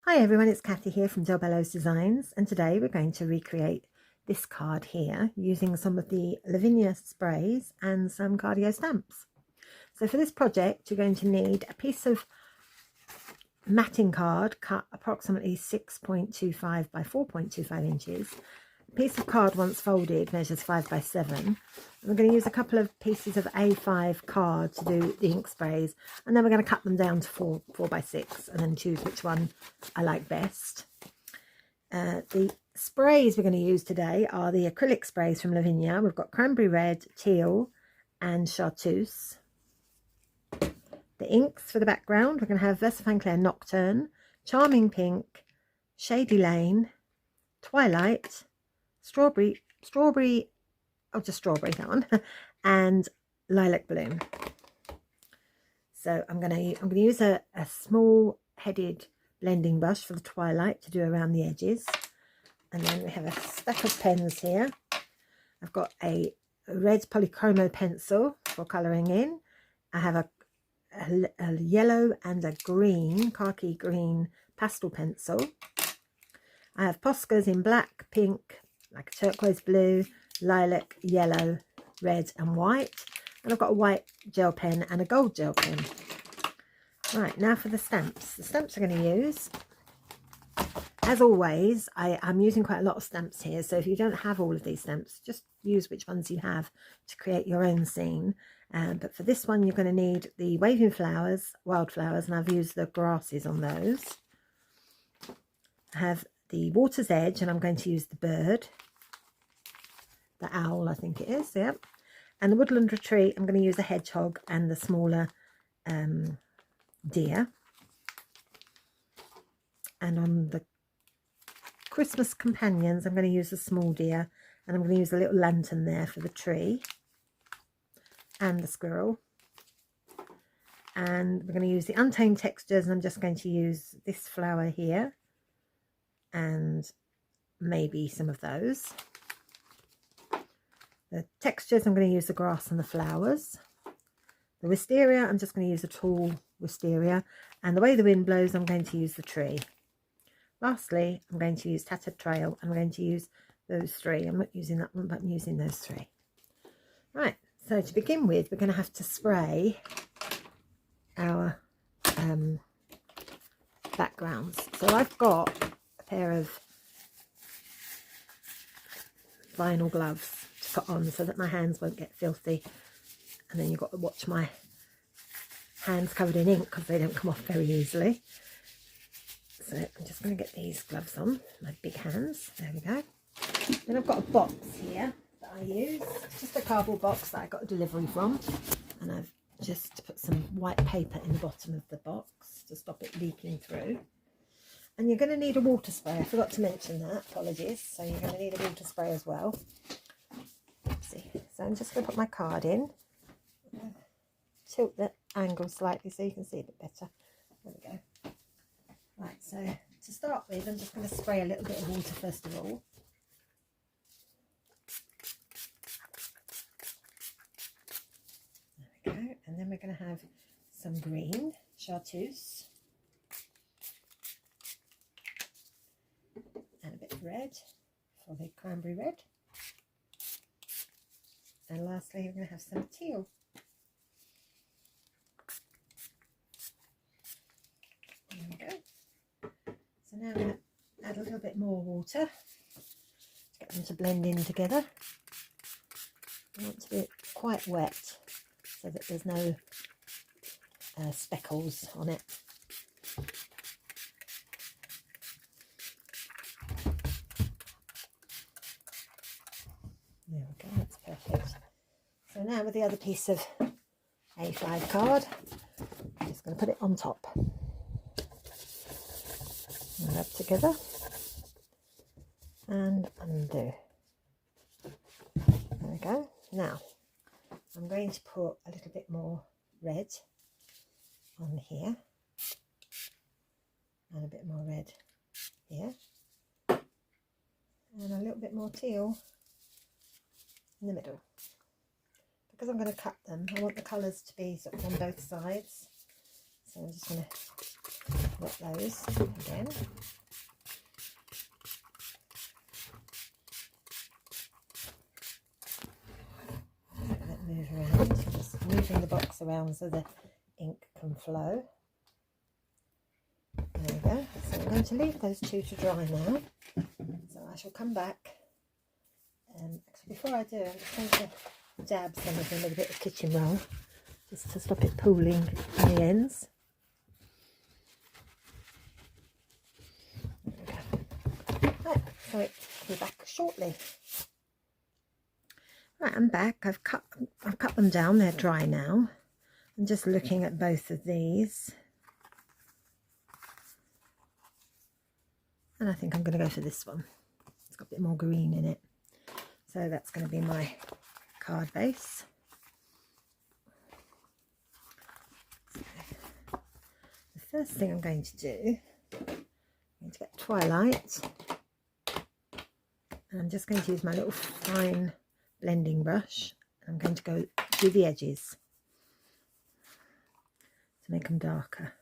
Hi everyone, it's Kathy here from Del Bellows Designs, and today we're going to recreate this card here using some of the Lavinia sprays and some cardio stamps. So for this project you're going to need a piece of matting card cut approximately 6.25 by 4.25 inches. A piece of card once folded measures 5 by 7. We're going to use a couple of pieces of A5 card to do the ink sprays, and then we're going to cut them down to 4 by 6 and then choose which one I like best. The sprays we're going to use today are the acrylic sprays from Lavinia. We've got cranberry red, teal and chartreuse. The inks for the background, we're going to have Versafine Clair Nocturne, Charming Pink, Shady Lane, Twilight, Strawberry, just strawberry, that one, and Lilac Bloom. So I'm going to use a small headed blending brush for the Twilight to do around the edges. And then we have a stack of pens here. I've got a red polychromo pencil for colouring in. I have a yellow and a green, khaki green pastel pencil. I have Poscas in black, pink, like a turquoise blue, lilac, yellow, red and white. And I've got a white gel pen and a gold gel pen. Right, now for the stamps. The stamps I'm going to use, as always, I'm using quite a lot of stamps here. So if you don't have all of these stamps, just use which ones you have to create your own scene. But for this one, you're going to need the waving flowers, wildflowers, and I've used the grasses on those. I have the water's edge, and I'm going to use the bird. The owl, I think it is, yep. And the woodland retreat, I'm going to use the hedgehog and the smaller deer. And on the Christmas companions, I'm going to use the small deer, and I'm going to use a little lantern there for the tree and the squirrel. And we're going to use the untamed textures, and I'm just going to use this flower here and maybe some of those. The textures, I'm going to use the grass and the flowers. The wisteria, I'm just going to use a tall wisteria. And the way the wind blows, I'm going to use the tree. Lastly, I'm going to use Tattered Trail. I'm going to use those three. I'm not using that one, but I'm using those three. Right, so to begin with, we're going to have to spray our backgrounds. So I've got a pair of vinyl gloves to put on so that my hands won't get filthy, and then you've got to watch my hands covered in ink because they don't come off very easily. So I'm just going to get these gloves on, my big hands. There we go. Then I've got a box here that I use. It's just a cardboard box that I got a delivery from, and I've just put some white paper in the bottom of the box to stop it leaking through. And you're going to need a water spray. I forgot to mention that, apologies. So you're going to need a water spray as well. Oopsie. So I'm just going to put my card in. Tilt the angle slightly so you can see a bit better. There we go. Right, so to start with, I'm just going to spray a little bit of water first of all. There we go. And then we're going to have some green, chartreuse. And a bit of red for the cranberry red. And lastly, we're going to have some teal. There we go. So now I'm going to add a little bit more water to get them to blend in together. I want to be quite wet so that there's no speckles on it. There we go, that's perfect. So now with the other piece of A5 card, I'm just going to put it on top. Rub together and undo. There we go. Now I'm going to put a little bit more red on here and a bit more red here and a little bit more teal in the middle. Because I'm going to cut them, I want the colours to be sort of on both sides. So I'm just going to wet those again. around so the ink can flow. There we go. So I'm going to leave those two to dry now. So I shall come back. Actually, before I do, I'm just going to dab some of them with a bit of kitchen roll, just to stop it pooling on the ends. There we go. Right, so I'll be back shortly. Right, I'm back. I've cut them down. They're dry now. I'm just looking at both of these, and I think I'm going to go for this one. It's got a bit more green in it. So that's going to be my card base. So the first thing I'm going to do, I'm going to get Twilight, and I'm just going to use my little fine blending brush. I'm going to go through the edges to make them darker,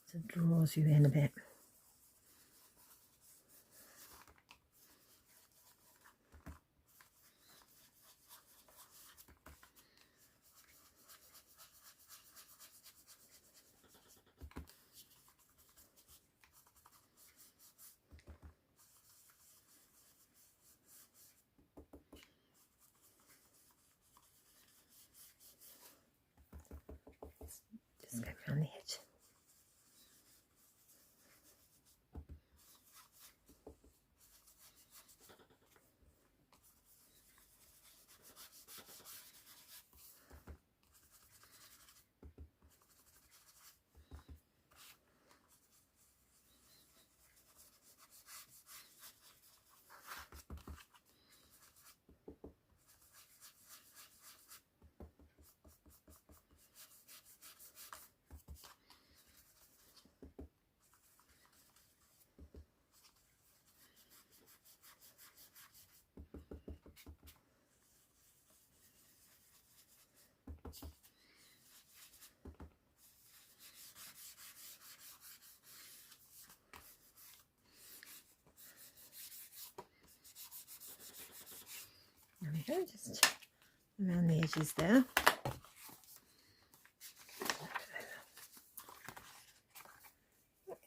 so it draws you in a bit. Just go around the edge. There we go, just around the edges there.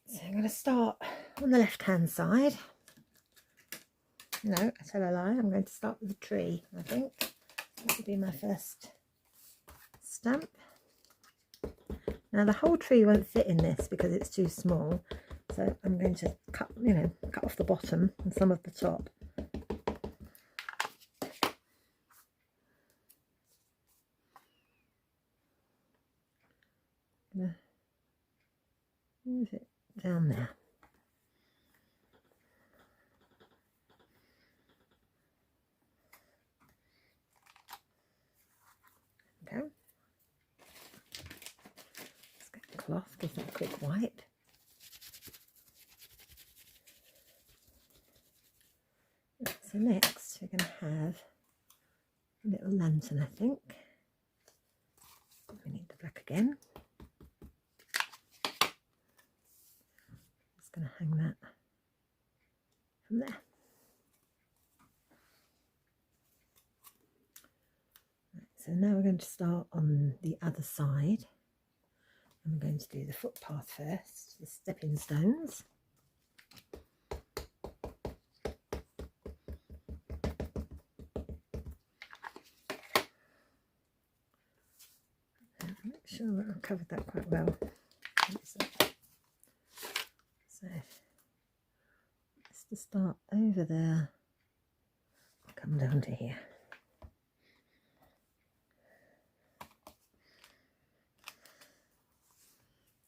So I'm going to start on the left hand side. No, I tell a lie, I'm going to start with a tree, I think. That would be my first stamp. Now the whole tree won't fit in this because it's too small, so I'm going to cut off the bottom and some of the top. Where is it? Down there. Okay. Let's get the cloth, give it a quick wipe. So next we're going to have a little lantern, I think. We need the black again. Just going to hang that from there. Right, so now we're going to start on the other side. I'm going to do the footpath first, the stepping stones. I'm not sure I've covered that quite well. So just to start over there, come down to here.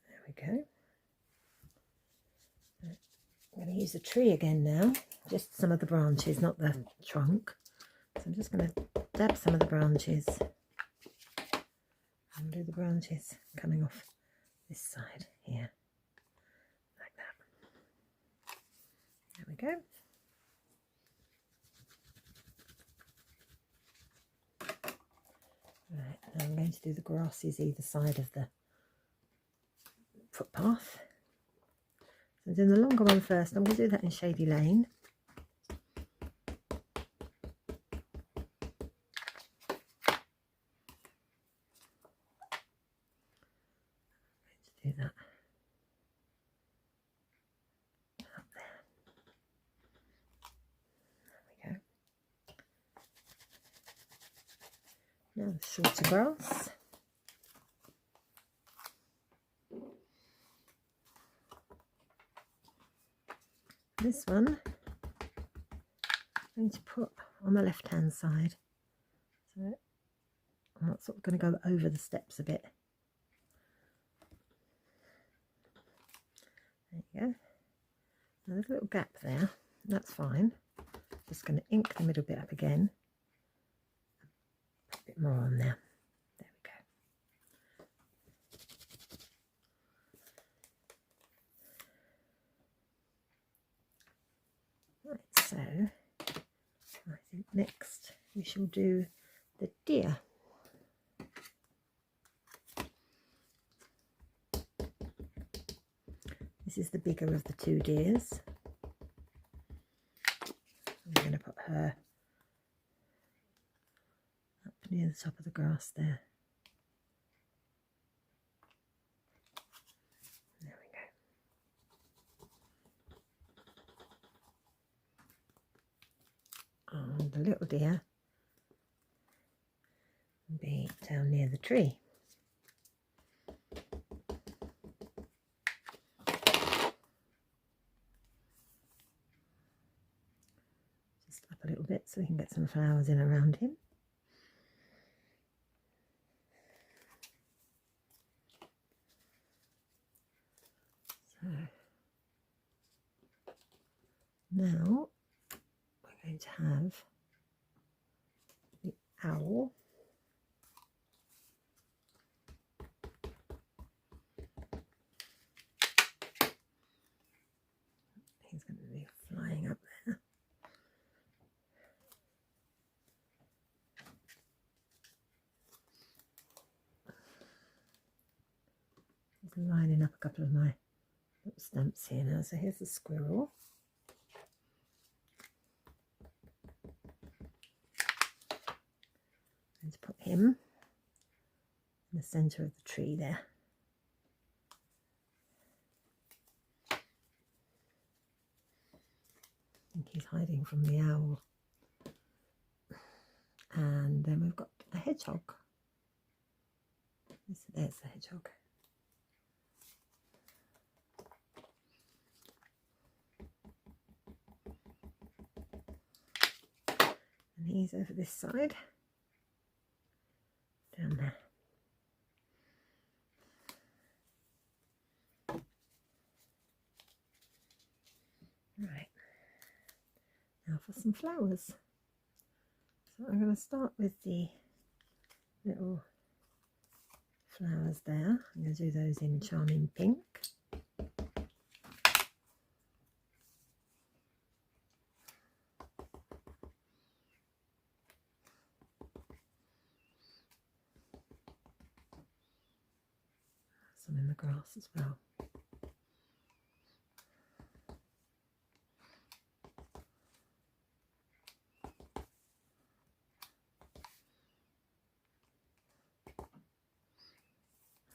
There we go. I'm going to use the tree again now, just some of the branches, not the trunk. So I'm just going to dab some of the branches and do the branches coming off this side here, like that. There we go. Right, now I'm going to do the grasses either side of the footpath. So I'm doing the longer one first. I'm going to do that in Shady Lane. Now the shorter grass. This one I'm going to put on the left hand side. So I'm sort of going to go over the steps a bit. There you go. Now there's a little gap there. That's fine. Just going to ink the middle bit up again. Put a bit more on there. There we go. Right, so I think next we shall do the deer. This is the bigger of the two deers. I'm going to put her up near the top of the grass there. There we go. And the little deer will be down near the tree. A little bit so we can get some flowers in around him. So now we're going to have the owl. He's going to be flying up there. Lining up a couple of my little stamps here now. So here's the squirrel. I'm going to put him in the centre of the tree there. I think he's hiding from the owl. And then we've got a hedgehog. There's the hedgehog. And he's over this side, down there. Right, now for some flowers. So I'm going to start with the little flowers there. I'm going to do those in Charming Pink. Some in the grass as well.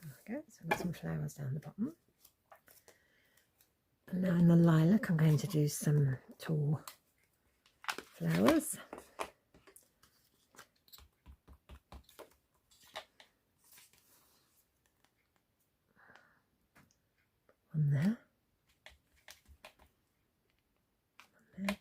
There we go, so I've got some flowers down the bottom. And now in the lilac I'm going to do some tall flowers. One there. One there.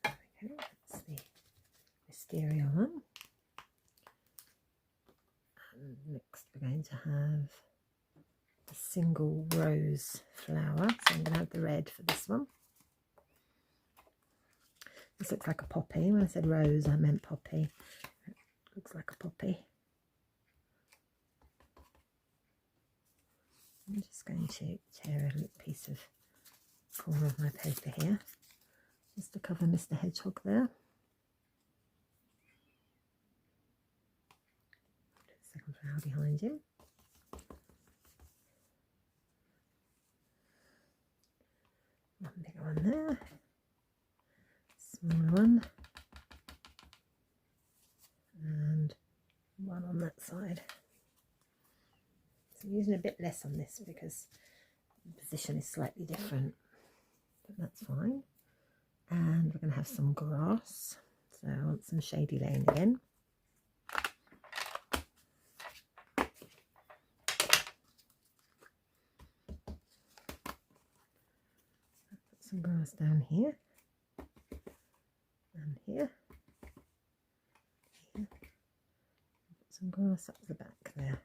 There we go, that's the wisteria one. And next we're going to have a single rose flower. So I'm going to have the red for this one. This looks like a poppy. When I said rose, I meant poppy. It looks like a poppy. I'm just going to tear a little piece of corner of my paper here, just to cover Mr. Hedgehog there. Second flower behind him. One bigger one there. Smaller one, and one on that side. So I'm using a bit less on this because The position is slightly different, but that's fine. And we're going to have some grass, so I want some shady lane again. Put some grass down here and here. Put some grass up the back there.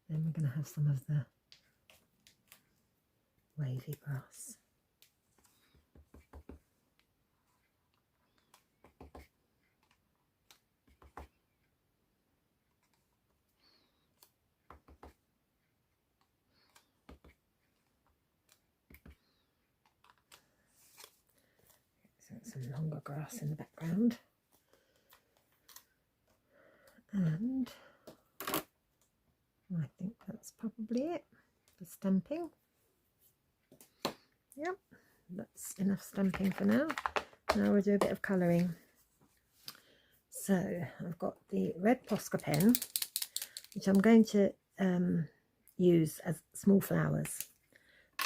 Then we're going to have some of the wavy grass. So some longer grass in the background. And I think that's probably it for stamping. Yep, that's enough stamping for now. Now we'll do a bit of colouring. So I've got the red Posca pen, which I'm going to use as small flowers.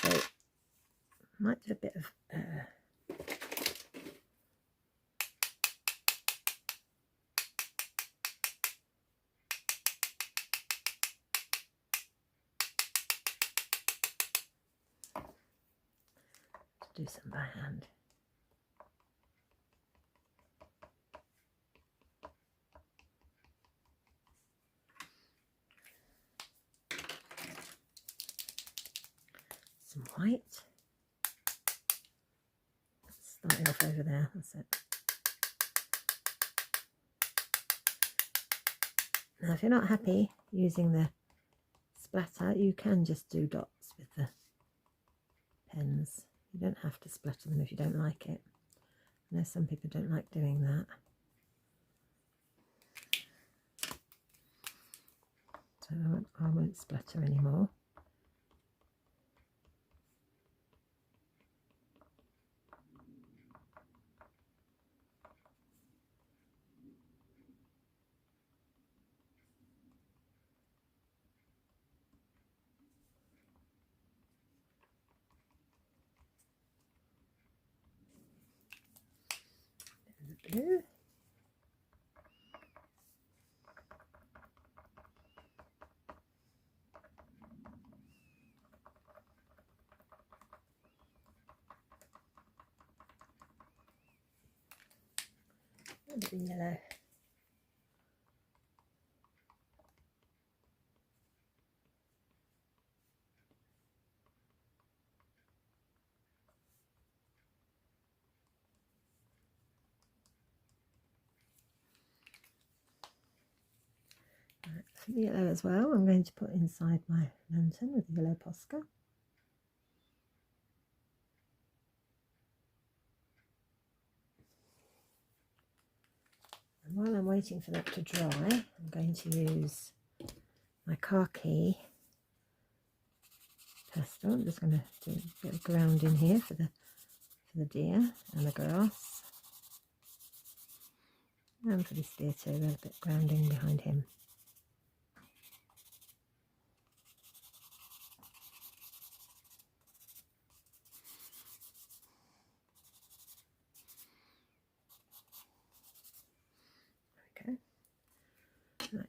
So I might do a bit of do some by hand. Some white. Starting off over there, that's it. Now if you're not happy using the splatter, you can just do dots with the pens. You don't have to splatter them if you don't like it. I know some people don't like doing that. So I won't splatter anymore. Blue. And the yellow. For the yellow as well, I'm going to put inside my lantern with the yellow Posca. And while I'm waiting for that to dry, I'm going to use my khaki pastel. I'm just going to do a bit of grounding here for the deer and the grass. And for this deer too, there's a bit of grounding behind him. Okay. Right.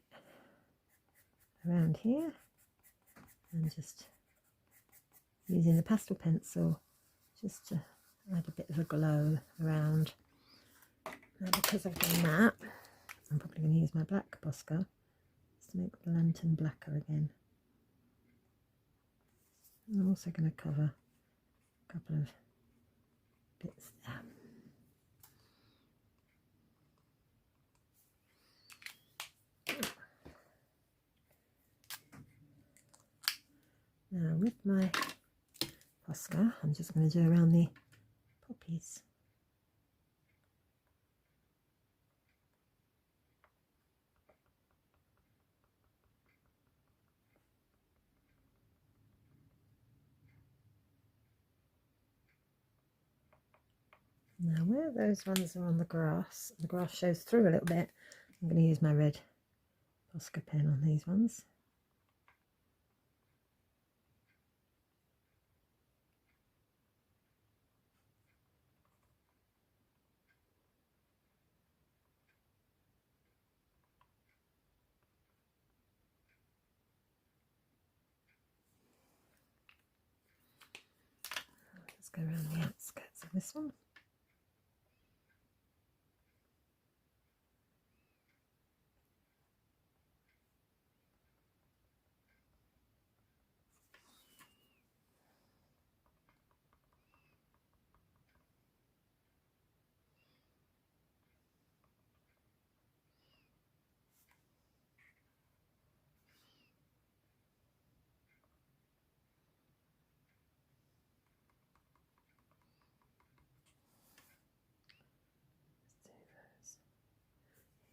Around here, and just using the pastel pencil just to add a bit of a glow around. Now because I've done that, I'm probably going to use my black Posca just to make the lantern blacker again. I'm also going to cover a couple of bits there. Now with my Posca, I'm just going to do around the poppies. Now where those ones are on the grass shows through a little bit, I'm going to use my red Posca pen on these ones. Let's go around the outskirts of this one.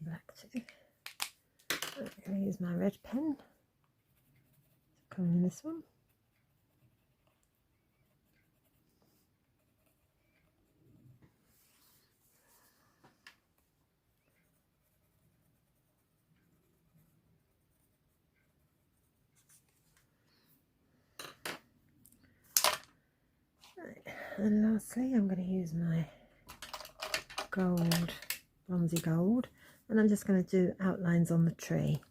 Black too. I'm going to use my red pen to come in this one. Right. And lastly, I'm going to use my gold, bronzy gold, and I'm just going to do outlines on the tree.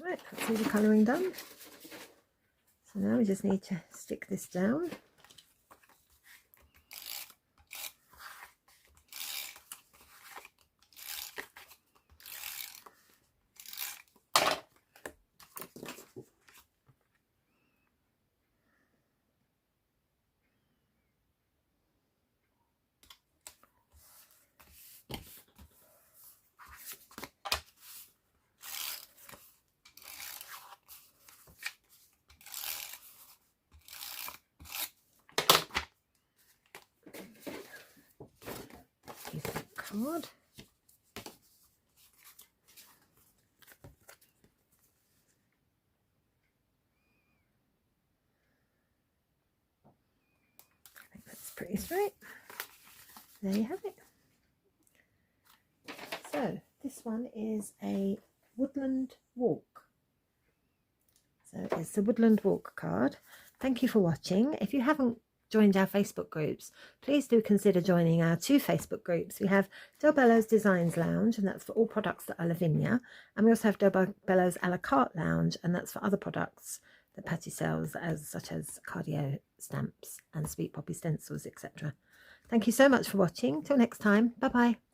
Right, that's all the colouring done. So now we just need to stick this down. Piece of card. I think that's pretty straight. There you have it. So this one is a Woodland Walk. So it's a Woodland Walk card. Thank you for watching. If you haven't joined our Facebook groups, please do consider joining our 2 Facebook groups. We have Del Bellows Designs Lounge, and that's for all products that are Lavinia, and we also have Del Bellows a la carte lounge, and that's for other products the patty cells, such as cardio stamps and sweet poppy stencils, etc. Thank you so much for watching. Till next time, bye bye.